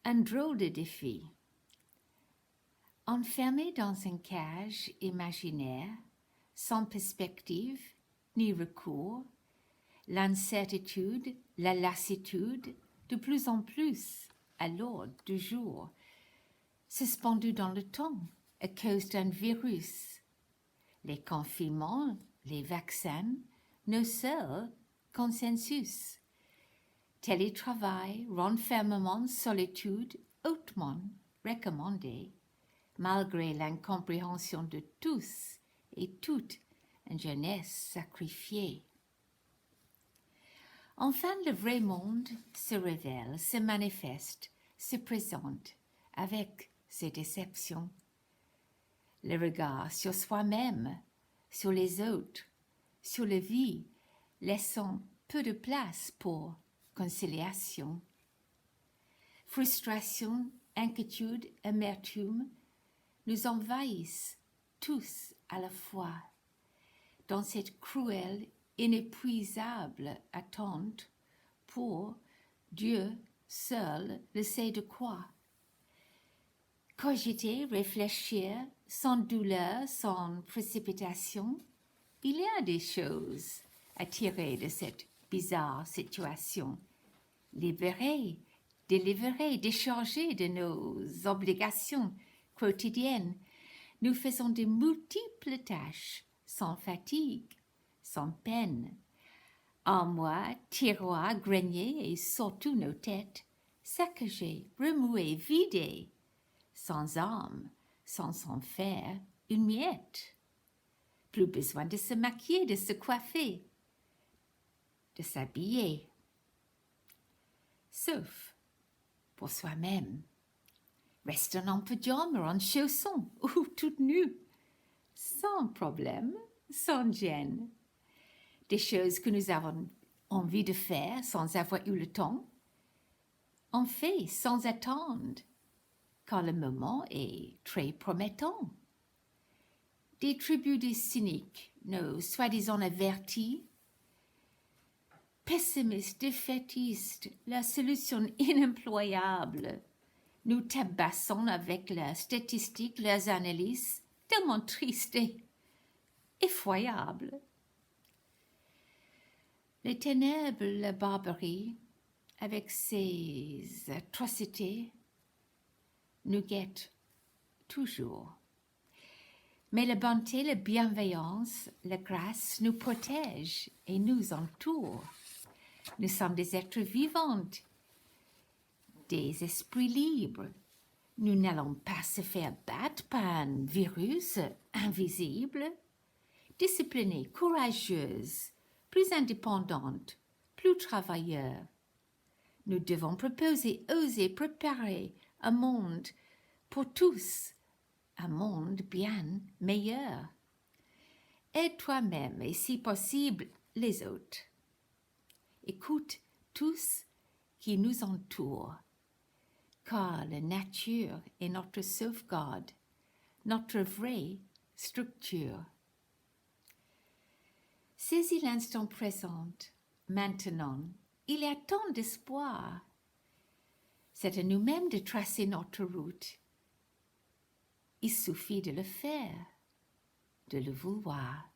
Un drôle de défi. Enfermé dans une cage imaginaire, sans perspective ni recours, l'incertitude, la lassitude, de plus en plus à l'ordre du jour, suspendu dans le temps à cause d'un virus. Les confinements, les vaccins, nos seuls consensus. Télétravail, renfermement, solitude, hautement recommandé, malgré l'incompréhension de tous et toute une jeunesse sacrifiée. Enfin, le vrai monde se révèle, se manifeste, se présente avec ses déceptions. Le regard sur soi-même, sur les autres, sur la vie, laissant peu de place pour conciliation. Frustration, inquiétude, amertume nous envahissent tous à la fois dans cette cruelle, inépuisable attente pour Dieu seul le sait de quoi. Cogiter, réfléchir, sans douleur, sans précipitation, il y a des choses à tirer de cette bizarre situation. Libérer, délivrer, décharger de nos obligations quotidiennes, nous faisons de multiples tâches, sans fatigue, sans peine. Armoires, tiroirs, greniers et surtout nos têtes, saccagées, remuées, vidées, sans âme, sans en faire une miette. Plus besoin de se maquiller, de se coiffer, de s'habiller. Sauf pour soi-même. Restons en pyjama, en chaussons ou toute nue, sans problème, sans gêne. Des choses que nous avons envie de faire sans avoir eu le temps. On fait sans attendre, quand le moment est très promettant. Des tribus des cyniques, nos soi-disant avertis, pessimistes, défaitistes, la solution inemployable, nous tabassons avec leurs statistiques, leurs analyses, tellement tristes et effroyables. Les ténèbres, la barbarie, avec ses atrocités, nous guettent toujours. Mais la bonté, la bienveillance, la grâce nous protègent et nous entourent. Nous sommes des êtres vivants, des esprits libres. Nous n'allons pas se faire battre par un virus invisible. Disciplinés, courageuses, plus indépendantes, plus travailleurs. Nous devons proposer, oser, préparer un monde pour tous, un monde bien meilleur. Aide toi-même et si possible les autres. Écoute tous qui nous entourent, car la nature est notre sauvegarde, notre vraie structure. Saisis l'instant présent, maintenant. Il y a tant d'espoir. C'est à nous-mêmes de tracer notre route. Il suffit de le faire, de le vouloir.